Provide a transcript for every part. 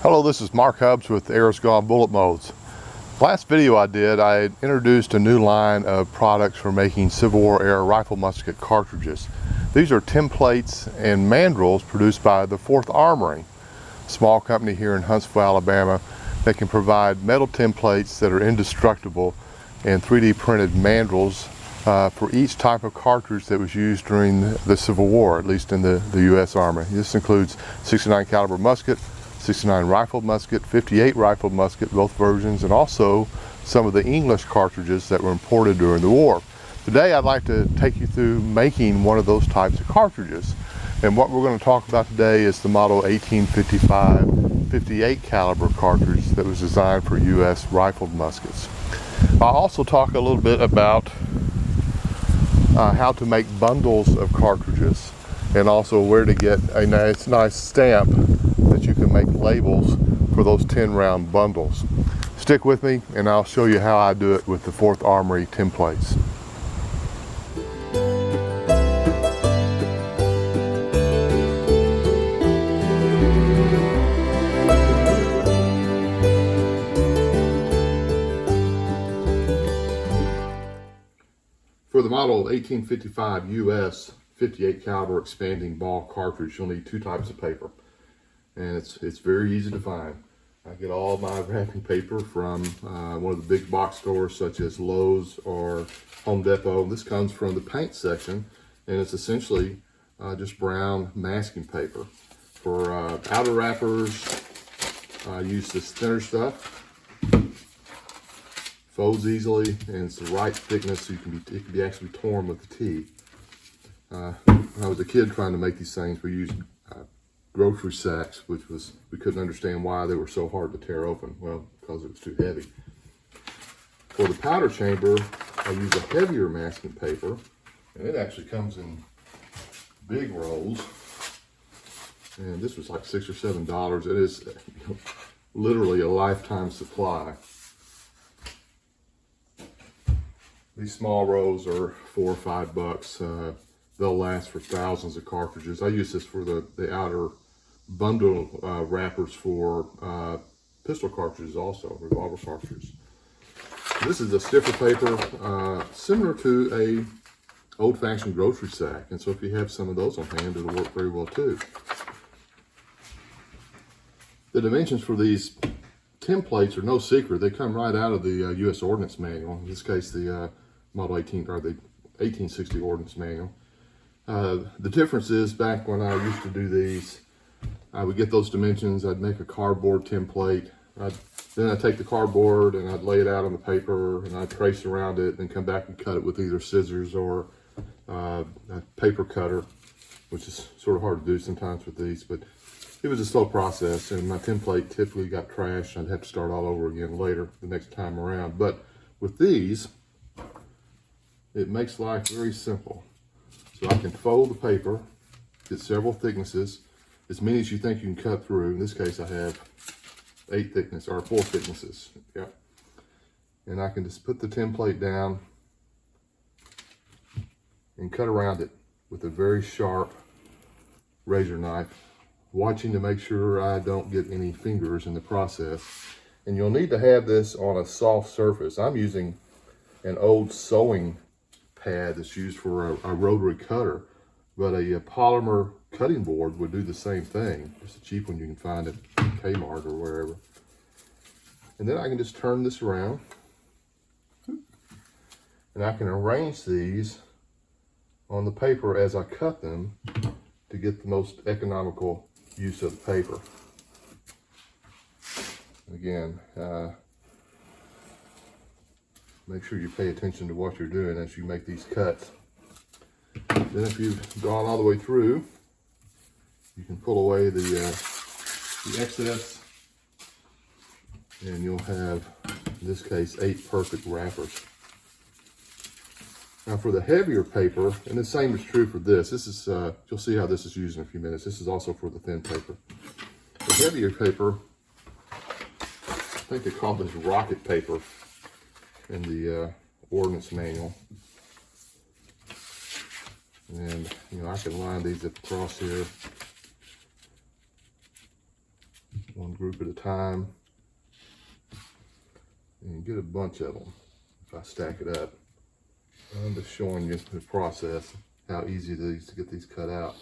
Hello, this is Mark Hubbs with Arrows Gone Bullet Molds. Last video I did, I introduced a new line of products for making Civil War era rifle musket cartridges. These are templates and mandrels produced by the Forth Armory, a small company here in Huntsville, Alabama, that can provide metal templates that are indestructible and 3D printed mandrels for each type of cartridge that was used during the Civil War, at least in the U.S. Army. This includes 69 caliber musket, 69 rifled musket, 58 rifled musket, both versions, and also some of the English cartridges that were imported during the war. Today I'd like to take you through making one of those types of cartridges. And what we're going to talk about today is the model 1855 58 caliber cartridge that was designed for U.S. rifled muskets. I'll also talk a little bit about how to make bundles of cartridges, and also where to get a nice stamp that you can make labels for those 10 round bundles. Stick with me and I'll show you how I do it with the Forth Armory templates. For the model 1855 US 58 caliber expanding ball cartridge, you'll need two types of paper. And it's very easy to find. I get all my wrapping paper from one of the big box stores such as Lowe's or Home Depot. This comes from the paint section, and it's essentially just brown masking paper. For outer wrappers, I use this thinner stuff. Folds easily, and it's the right thickness so it can be actually torn with the teeth. When I was a kid trying to make these things, we used grocery sacks, we couldn't understand why they were so hard to tear open. Well, because it was too heavy. For the powder chamber, I use a heavier masking paper, and it actually comes in big rolls. And this was like $6 or $7. It is literally a lifetime supply. These small rolls are $4 or $5. They'll last for thousands of cartridges. I use this for the outer bundle wrappers for pistol cartridges, also revolver cartridges. This is a stiffer paper similar to a old-fashioned grocery sack, and so if you have some of those on hand, it'll work very well too. The dimensions for these templates are no secret. They come right out of the U.S. Ordnance Manual. In this case, the Model 18 or the 1860 Ordnance Manual. The difference is, back when I used to do these, I would get those dimensions, I'd make a cardboard template, then I'd take the cardboard and I'd lay it out on the paper and I'd trace around it and come back and cut it with either scissors or a paper cutter, which is sort of hard to do sometimes with these, but it was a slow process, and my template typically got trashed. I'd have to start all over again later the next time around. But with these, it makes life very simple. So I can fold the paper, get several thicknesses, as many as you think you can cut through. In this case, I have 4 thicknesses. Yep. And I can just put the template down and cut around it with a very sharp razor knife, watching to make sure I don't get any fingers in the process. And you'll need to have this on a soft surface. I'm using an old sewing pad that's used for a rotary cutter, but a polymer cutting board would do the same thing. It's a cheap one you can find at Kmart or wherever. And then I can just turn this around, and I can arrange these on the paper as I cut them to get the most economical use of the paper. Again, make sure you pay attention to what you're doing as you make these cuts. Then if you've gone all the way through, you can pull away the excess, and you'll have, in this case, 8 perfect wrappers. Now for the heavier paper, and the same is true for this. This is, you'll see how this is used in a few minutes. This is also for the thin paper. The heavier paper, I think they call this rocket paper in the Ordnance Manual. And, I can line these up across here one group at a time, and get a bunch of them if I stack it up. I'm just showing you the process, how easy it is to get these cut out.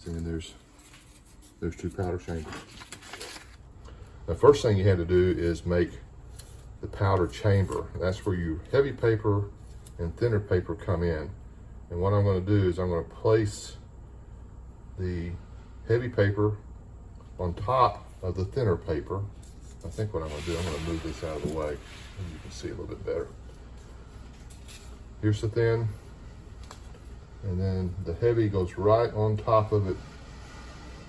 And there's 2 powder chambers. The first thing you had to do is make the powder chamber. That's where your heavy paper and thinner paper come in. And what I'm going to do is I'm going to place the heavy paper on top of the thinner paper. I think what I'm going to do, I'm going to move this out of the way so you can see a little bit better. Here's the thin, and then the heavy goes right on top of it,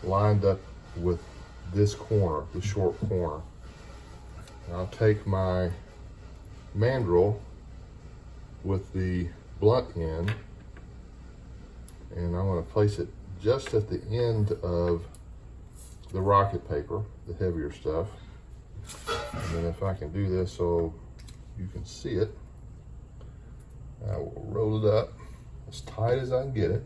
lined up with this corner, the short corner. And I'll take my mandrel with the blunt end, and I'm going to place it just at the end of the rocket paper, the heavier stuff. And then if I can do this so you can see it, I will roll it up as tight as I can get it,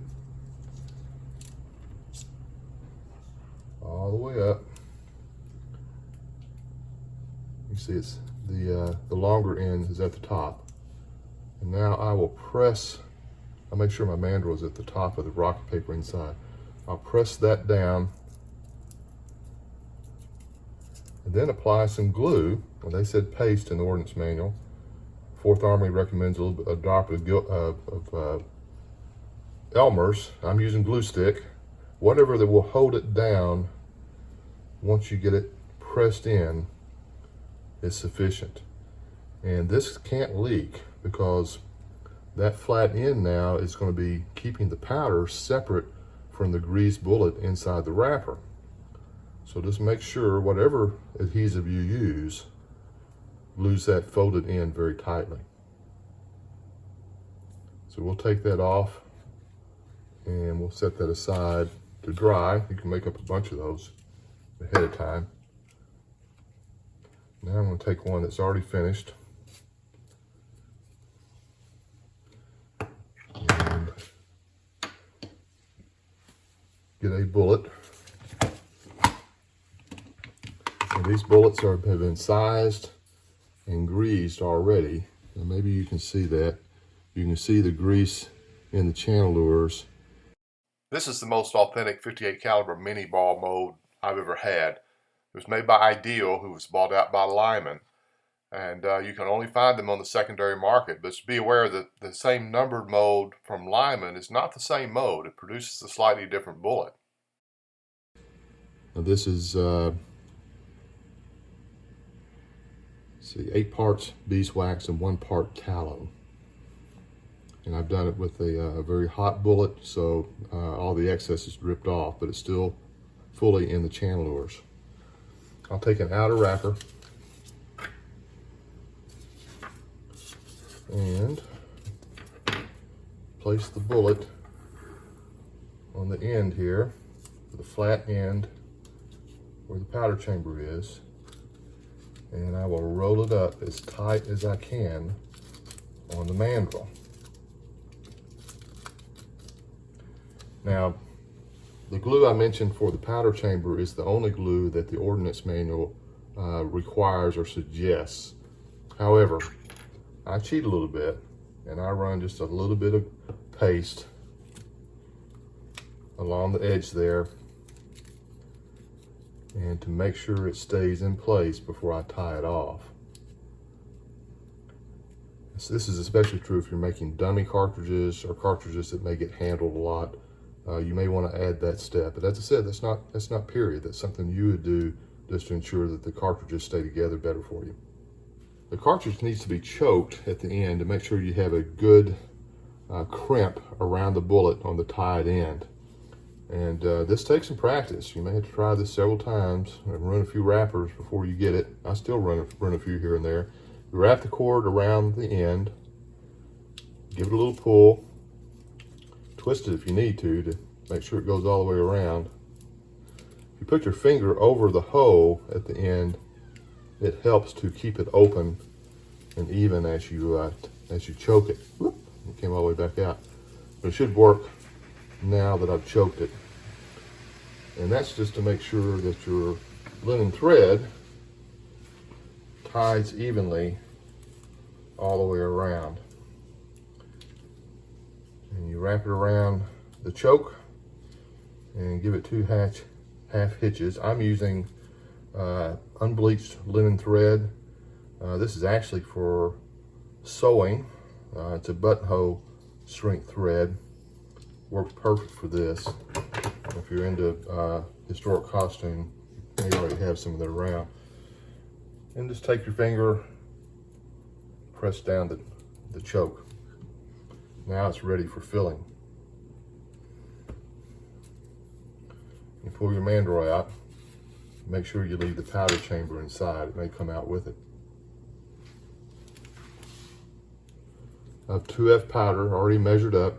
all the way up. You see it's the longer end is at the top. And now I will press, I'll make sure my mandrel is at the top of the rocket paper inside. I'll press that down and then apply some glue. Well, they said paste in the ordnance manual. Forth Armory recommends a drop of Elmer's. I'm using glue stick. Whatever that will hold it down once you get it pressed in is sufficient. And this can't leak because that flat end now is going to be keeping the powder separate from the greased bullet inside the wrapper. So just make sure whatever adhesive you use, glues that folded end very tightly. So we'll take that off and we'll set that aside to dry. You can make up a bunch of those ahead of time. Now I'm going to take one that's already finished and get a bullet. And these bullets have been sized and greased already. And maybe you can see that. You can see the grease in the channelers. This is the most authentic 58 caliber mini ball mold I've ever had. It was made by Ideal, who was bought out by Lyman. And you can only find them on the secondary market. But be aware that the same numbered mold from Lyman is not the same mold. It produces a slightly different bullet. Now this is 8 parts beeswax and 1 part tallow. And I've done it with a very hot bullet, so all the excess is dripped off, but it's still fully in the channelers. I'll take an outer wrapper and place the bullet on the end here, the flat end where the powder chamber is, and I will roll it up as tight as I can on the mandrel. Now, the glue I mentioned for the powder chamber is the only glue that the ordnance manual requires or suggests. However, I cheat a little bit and I run just a little bit of paste along the edge there, and to make sure it stays in place before I tie it off. So this is especially true if you're making dummy cartridges or cartridges that may get handled a lot. You may want to add that step, but as I said, that's not period. That's something you would do just to ensure that the cartridges stay together better for you. The cartridge needs to be choked at the end to make sure you have a good crimp around the bullet on the tied end. And this takes some practice. You may have to try this several times and run a few wrappers before you get it. I still run a few here and there. You wrap the cord around the end, give it a little pull, twist it if you need to make sure it goes all the way around. If you put your finger over the hole at the end, it helps to keep it open and even as you choke it. Whoop, it came all the way back out. But it should work now that I've choked it. And that's just to make sure that your linen thread ties evenly all the way around. And you wrap it around the choke and give it 2 half hitches. I'm using unbleached linen thread. This is actually for sewing. It's a buttonhole strength thread. Works perfect for this. If you're into historic costume, you already have some of that around. And just take your finger, press down the choke. Now it's ready for filling. You pull your mandrel out. Make sure you leave the powder chamber inside. It may come out with it. I have 2F powder already measured up,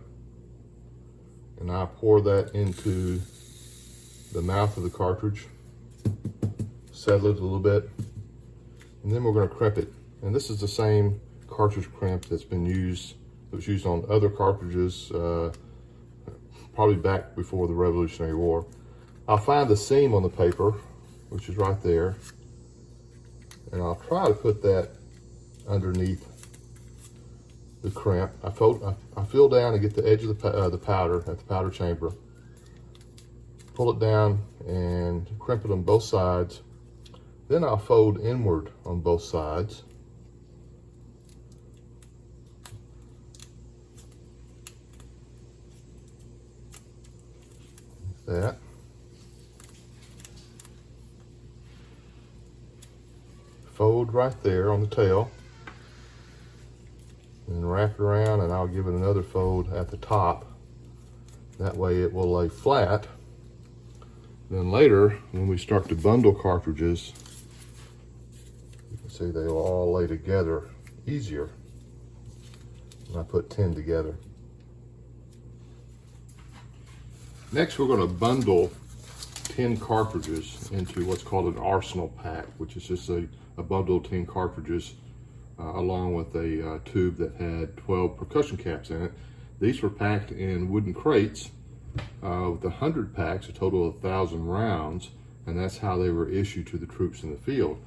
and I pour that into the mouth of the cartridge, settle it a little bit, and then we're going to crimp it. And this is the same cartridge crimp that was used on other cartridges, probably back before the Revolutionary War. I'll find the seam on the paper, which is right there, and I'll try to put that underneath the crimp. I fill down and get the edge of the powder at the powder chamber, pull it down and crimp it on both sides. Then I'll fold inward on both sides. Like that. Fold right there on the tail. And wrap it around, and I'll give it another fold at the top. That way it will lay flat. Then later, when we start to bundle cartridges, you can see they will all lay together easier when I put 10 together. Next, we're going to bundle 10 cartridges into what's called an arsenal pack, which is just a bundle of 10 cartridges along with a tube that had 12 percussion caps in it. These were packed in wooden crates with 100 packs, a total of 1,000 rounds, and that's how they were issued to the troops in the field.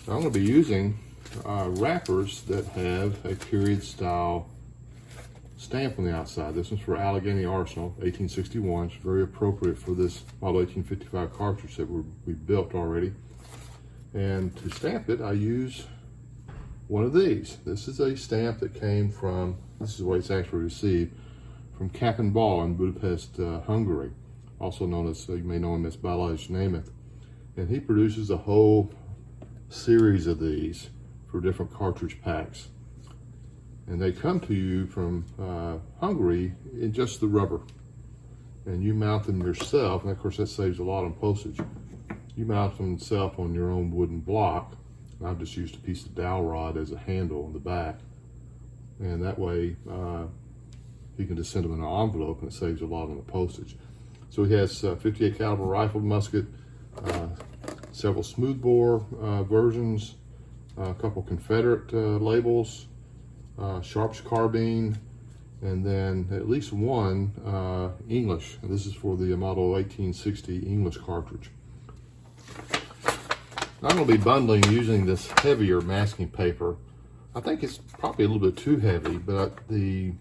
So I'm going to be using wrappers that have a period style stamp on the outside. This one's for Allegheny Arsenal, 1861. It's very appropriate for this model 1855 cartridge that we built already. And to stamp it, I use one of these. This is a stamp that came from, this is the way it's actually received, from Cap and Ball in Budapest, Hungary, also known as, you may know him as Balázs Németh. And he produces a whole series of these for different cartridge packs. And they come to you from Hungary in just the rubber. And you mount them yourself, and of course that saves a lot on postage. You mount them yourself on your own wooden block. I've just used a piece of dowel rod as a handle on the back. And that way, you can just send them in an envelope and it saves a lot on the postage. So he has 58 caliber rifled musket, several smoothbore versions, a couple Confederate labels, Sharp's carbine, and then at least one English. And this is for the model 1860 English cartridge. I'm going to be bundling using this heavier masking paper. I think it's probably a little bit too heavy, but the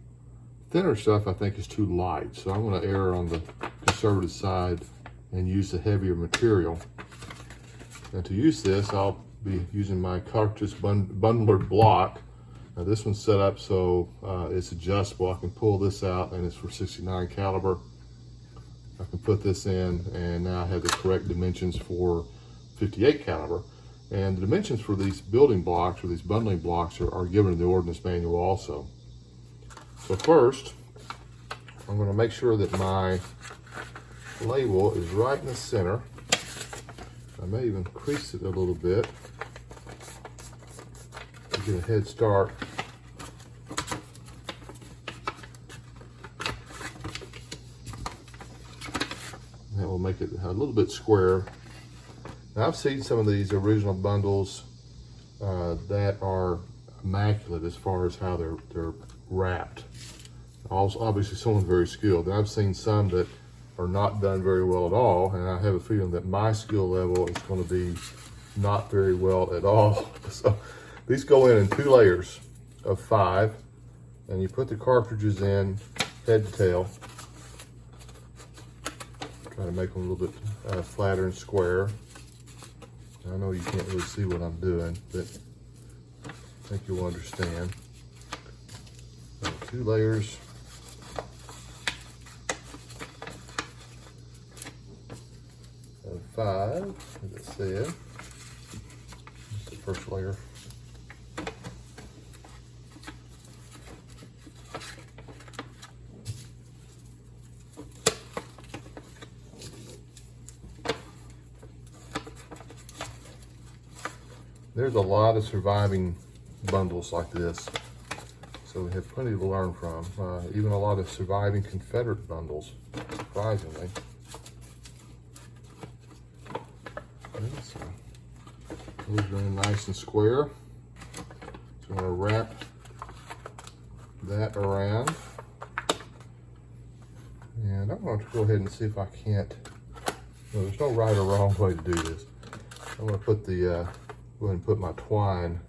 thinner stuff I think is too light. So I'm going to err on the conservative side and use the heavier material. And to use this, I'll be using my cartridge bundler block. Now this one's set up so it's adjustable. I can pull this out, and it's for 69 caliber. I can put this in, and now I have the correct dimensions for 58 caliber. And the dimensions for these building blocks or these bundling blocks are given in the ordnance manual also. So first, I'm going to make sure that my label is right in the center. I may even crease it a little bit to get a head start. That will make it a little bit square. Now I've seen some of these original bundles that are immaculate as far as how they're wrapped. Also, obviously someone very skilled. And I've seen some that are not done very well at all, and I have a feeling that my skill level is going to be not very well at all. So these go in 2 layers of 5, and you put the cartridges in head to tail. Try to make them a little bit flatter and square. I know you can't really see what I'm doing, but I think you'll understand. So 2 layers. Of 5, as it said. That's the first layer. There's a lot of surviving bundles like this, so we have plenty to learn from. Even a lot of surviving Confederate bundles, surprisingly. So, those are nice and square. So I'm going to wrap that around. And I'm going to go ahead and see if I can't, no, there's no right or wrong way to do this. I'm going to put the, go ahead and put my twine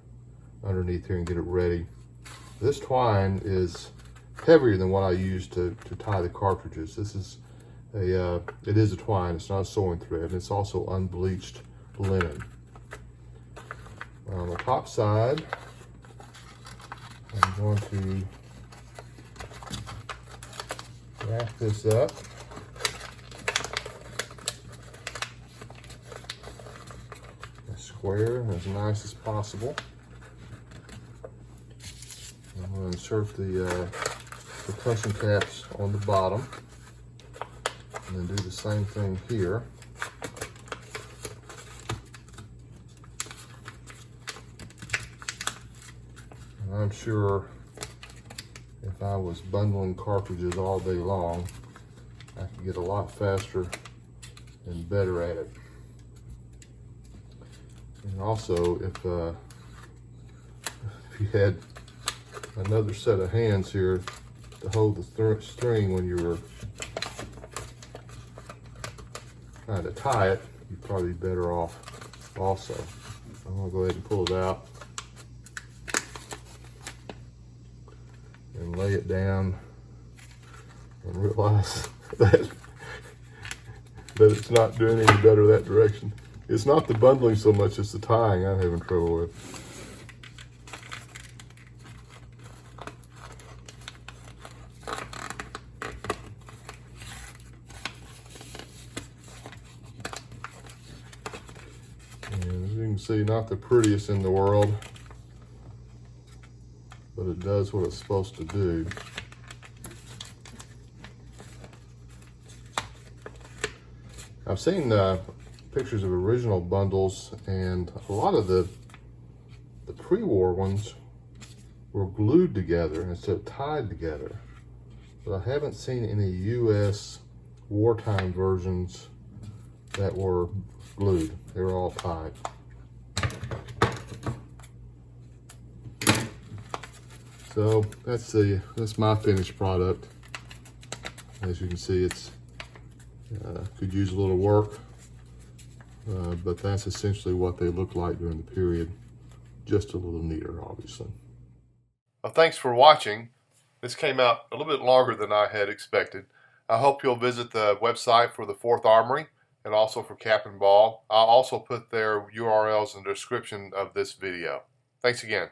underneath here and get it ready. This twine is heavier than what I use to tie the cartridges. This is it is a twine, it's not a sewing thread, and it's also unbleached linen. On the top side, I'm going to wrap this up. As square and as nice as possible. I'm going to insert the percussion caps on the bottom. And then do the same thing here. And I'm sure if I was bundling cartridges all day long, I could get a lot faster and better at it. And also, if you had another set of hands here to hold the string when you were trying to tie it, you'd probably be better off also. I'm going to go ahead and pull it out and lay it down and realize that it's not doing any better that direction. It's not the bundling so much as the tying I'm having trouble with. And as you can see, not the prettiest in the world, but it does what it's supposed to do. I've seen pictures of original bundles, and a lot of the pre-war ones were glued together instead of tied together. But I haven't seen any US wartime versions that were glued. They were all tied. So that's my finished product. As you can see, it's could use a little work, but that's essentially what they look like during the period. Just a little neater, obviously. Well, thanks for watching. This came out a little bit longer than I had expected. I hope you'll visit the website for the Forth Armory and also for Cap and Ball. I'll also put their URLs in the description of this video. Thanks again.